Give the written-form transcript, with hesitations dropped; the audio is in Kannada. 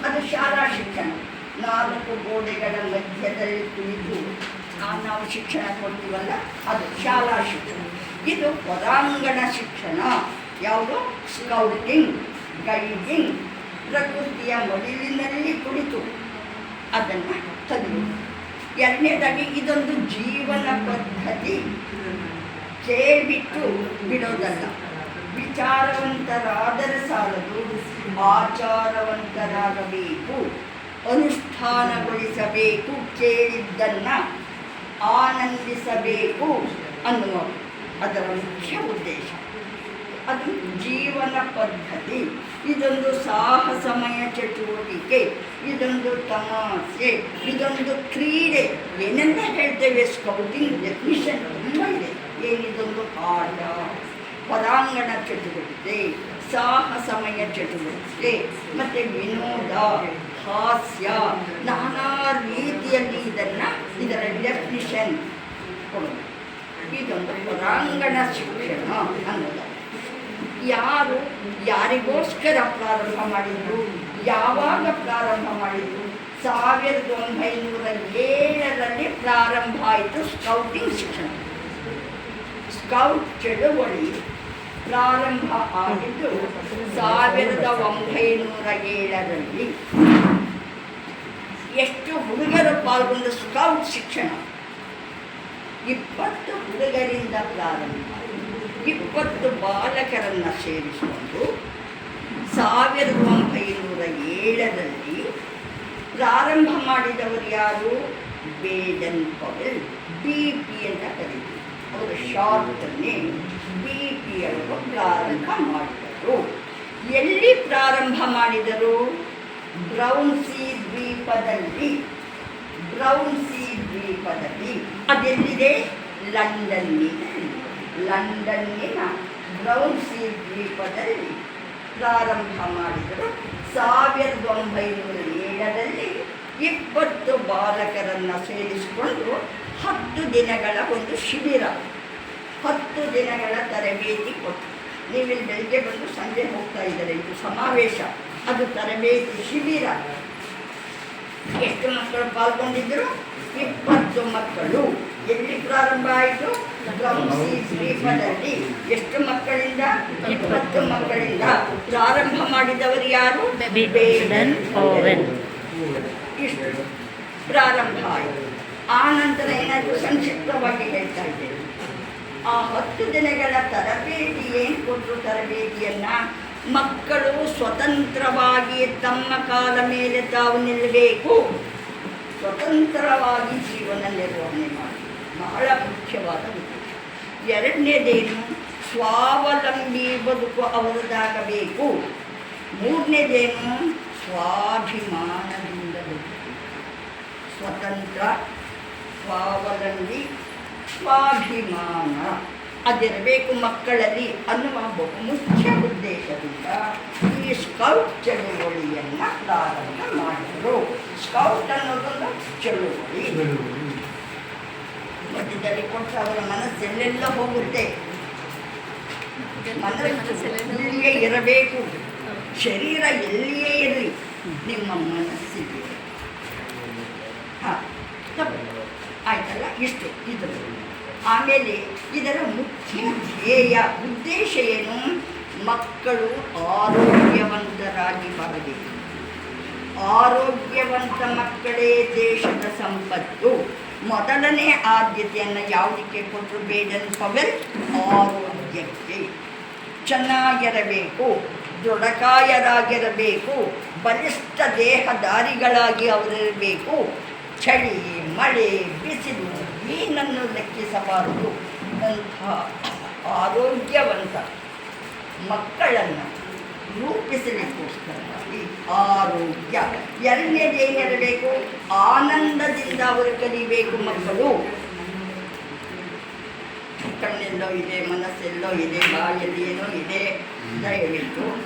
ಅದು ಶಾಲಾ ಶಿಕ್ಷಣ. 4 ಗೋಡೆಗಳ ಮಧ್ಯದಲ್ಲಿ ಕುಳಿತು ನಾವು ಶಿಕ್ಷಣ ಕೊಡ್ತೀವಲ್ಲ, ಅದು ಶಾಲಾ ಶಿಕ್ಷಣ. ಇದು ಹೊರಾಂಗಣ ಶಿಕ್ಷಣ. ಯಾವುದು? ಸ್ಕೌಟಿಂಗ್, ಗೈಡಿಂಗ್, ಪ್ರಕೃತಿಯ ಮಡಿಲಿನಲ್ಲಿ ಕುಳಿತು ಅದನ್ನು ಕಲಿಯುವುದು. ಎರಡನೇದಾಗಿ ಇದೊಂದು ಜೀವನ ಪದ್ಧತಿ. ಕೇಳಿಬಿಟ್ಟು ಬಿಡೋದಲ್ಲ. ವಿಚಾರವಂತರಾದರೆ ಸಾಲದು, ಆಚಾರವಂತರಾಗಬೇಕು, ಅನುಷ್ಠಾನಗೊಳಿಸಬೇಕು, ಕೇಳಿದ್ದನ್ನು ಆನಂದಿಸಬೇಕು ಅನ್ನುವ ಅದರ ಮುಖ್ಯ ಉದ್ದೇಶ. ಅದು ಜೀವನ ಪದ್ಧತಿ. ಇದೊಂದು ಸಾಹಸಮಯ ಚಟುವಟಿಕೆ, ಇದೊಂದು ತಮಾಷೆ, ಇದೊಂದು ಕ್ರೀಡೆ. ಏನೆಲ್ಲ ಹೇಳ್ತೇವೆ, ಸ್ಕೌಟಿಂಗ್ ಡೆಫಿನಿಷನ್ ತುಂಬ ಇದೆ. ಏನಿದೊಂದು ಆಟ, ಹೊರಾಂಗಣ ಚಟುವಟಿಕೆ, ಸಾಹಸಮಯ ಚಟುವಟಿಕೆ, ಮತ್ತು ವಿನೋದ, ಹಾಸ್ಯ, ನಾನಾ ರೀತಿಯಲ್ಲಿ ಇದರ ಡೆಫಿನಿಷನ್ ಕೊಡೋದು. ಇದೊಂದು ಹೊರಾಂಗಣ ಶಿಕ್ಷಣ ಅನ್ನೋದು. ಯಾರಿಗೋಸ್ಕರ ಪ್ರಾರಂಭ ಮಾಡಿದ್ರು, ಯಾವಾಗ ಪ್ರಾರಂಭ ಮಾಡಿದ್ರು? 1907ರಲ್ಲಿ ಪ್ರಾರಂಭ ಆಯಿತು ಸ್ಕೌಟಿಂಗ್ ಶಿಕ್ಷಣ. ಸ್ಕೌಟ್ ಚಳುವಳಿ ಪ್ರಾರಂಭ ಆಗಿದ್ದು 1907ರಲ್ಲಿ. ಎಷ್ಟು ಹುಡುಗರು ಪಾಲ್ಗೊಂಡ ಸ್ಕೌಟ್ ಶಿಕ್ಷಣ? 20 ಹುಡುಗರಿಂದ ಪ್ರಾರಂಭ, 20 ಬಾಲಕರನ್ನು ಸೇರಿಸಿಕೊಂಡು 1907ರಲ್ಲಿ ಪ್ರಾರಂಭ ಮಾಡಿದವರು ಯಾರು? ಬೇಡನ್ ಪವೆಲ್, BP ಅಂತ ಕರೀತಾರೆ. ಅವರ ಶಾರ್ಟ್ ನೇಮ್ BP ಅವರು ಪ್ರಾರಂಭ ಮಾಡಿದರು. ಎಲ್ಲಿ ಪ್ರಾರಂಭ ಮಾಡಿದರು? ಬ್ರೌನ್ಸಿ ದ್ವೀಪದಲ್ಲಿ. ಅದೆಲ್ಲಿದೆ? ಲಂಡನ್ನಿನ ಬ್ರೌನ್ಸಿ ದ್ವೀಪದಲ್ಲಿ ಪ್ರಾರಂಭ ಮಾಡಿದರು. 1907ರಲ್ಲಿ 20 ಬಾಲಕರನ್ನು ಸೇರಿಸಿಕೊಂಡು 10 ದಿನಗಳ ಒಂದು ಶಿಬಿರ, 10 ದಿನಗಳ ತರಬೇತಿ ಕೊಟ್ಟು, ನೀವಿಲ್ಲಿ ಬೆಳಗ್ಗೆ ಬಂದು ಸಂಜೆ ಹೋಗ್ತಾ ಇದ್ದಾರೆ, ಇದು ಸಮಾವೇಶ, ಅದು ತರಬೇತಿ ಶಿಬಿರ. ಎಷ್ಟು ಮಕ್ಕಳು ಪಾಲ್ಗೊಂಡಿದ್ದರು? 20 ಮಕ್ಕಳು. ಎಲ್ಲಿ ಪ್ರಾರಂಭ ಆಯಿತು? ಬ್ರೌನ್ಸಿ ದ್ವೀಪದಲ್ಲಿ. ಎಷ್ಟು ಮಕ್ಕಳಿಂದ? 20 ಮಕ್ಕಳಿಂದ. ಪ್ರಾರಂಭ ಮಾಡಿದವರು ಯಾರು? ಬೇಡನ್ ಪವೆಲ್. ಇಷ್ಟು ಪ್ರಾರಂಭ ಆಯಿತು. ಆ ನಂತರ ಏನಾದರೂ ಸಂಕ್ಷಿಪ್ತವಾಗಿ ಹೇಳ್ತಾ ಇದ್ದೇವೆ. ಆ 10 ದಿನಗಳ ತರಬೇತಿ ಏನು ಕೊಟ್ಟರು? ತರಬೇತಿಯನ್ನು ಮಕ್ಕಳು ಸ್ವತಂತ್ರವಾಗಿ ತಮ್ಮ ಕಾಲ ಮೇಲೆ ತಾವು ನಿಲ್ಲಬೇಕು, ಸ್ವತಂತ್ರವಾಗಿ ಜೀವನ ನಿರ್ವಹಣೆ ಮಾಡಿ, ಬಹಳ ಮುಖ್ಯವಾದ ಉದ್ದೇಶ. ಎರಡನೇದೇನು? ಸ್ವಾವಲಂಬಿ ಬದುಕು ಅವರದಾಗಬೇಕು. ಮೂರನೇದೇನು? ಸ್ವಾಭಿಮಾನದಿಂದ ಬದುಕು. ಸ್ವತಂತ್ರ, ಸ್ವಾವಲಂಬಿ, ಸ್ವಾಭಿಮಾನ ಅದಿರಬೇಕು ಮಕ್ಕಳಲ್ಲಿ ಅನ್ನುವ ಬಹುಮುಖ್ಯ ಉದ್ದೇಶದಿಂದ ಈ ಸ್ಕೌಟ್ ಚಳುವಳಿಯನ್ನು ಪ್ರಾರಂಭ ಮಾಡಿದರು. ಸ್ಕೌಟ್ ಅನ್ನೋದೊಂದು ಚಳುವಳಿ. ಮಧ್ಯದಲ್ಲಿ ಕೊಟ್ಟು ಅವರ ಮನಸ್ಸೆಲ್ಲೆಲ್ಲ ಹೋಗುತ್ತೆ. ಮನಸ್ಸು ಇಲ್ಲಿಯೇ ಇರಬೇಕು, ಶರೀರ ಎಲ್ಲಿಯೇ ಇರಲಿ, ನಿಮ್ಮ ಮನಸ್ಸಿಗೆ. ತಪ್ಪು ಆಯ್ತಲ್ಲ, ಇಷ್ಟು ಇದು. ಆಮೇಲೆ ಇದರ ಮುಖ್ಯ ಧ್ಯೇಯ ಉದ್ದೇಶ ಏನು? ಮಕ್ಕಳು ಆರೋಗ್ಯವಂತರಾಗಿ ಬರಬೇಕು. ಆರೋಗ್ಯವಂತ ಮಕ್ಕಳೇ ದೇಶದ ಸಂಪತ್ತು. ಮೊದಲನೇ ಆದ್ಯತೆಯನ್ನು ಯಾವುದಕ್ಕೆ ಕೊಟ್ಟರು? ಬೇಡನ್ ಪವೆಲ್ ಆರೋಗ್ಯಕ್ಕೆ. ಚೆನ್ನಾಗಿರಬೇಕು, ದೃಢಕಾಯರಾಗಿರಬೇಕು, ಬಲಿಷ್ಠ ದೇಹಧಾರಿಗಳಾಗಿ ಅವರಿರಬೇಕು. ಚಳಿ, ಮಳೆ, ಬಿಸಿಲು ಏನನ್ನು ಲೆಕ್ಕಿಸಬಾರದು. ಅಂಥ ಆರೋಗ್ಯವಂತ ಮಕ್ಕಳನ್ನು ರೂಪಿಸಲಿಕ್ಕೋಸ್ಕರವಾಗಿ ಆರೋಗ್ಯ. ಎರಡನೇದೇನಿರಬೇಕು? ಆನಂದದಿಂದ ಅವರು ಕಲಿಬೇಕು ಮಕ್ಕಳು. ಕಣ್ಣೆಲ್ಲೋ ಇದೆ, ಮನಸ್ಸೆಲ್ಲೋ ಇದೆ, ಬಾಯಲ್ಲಿ ಏನೋ ಇದೆ. ದಯವಿಟ್ಟು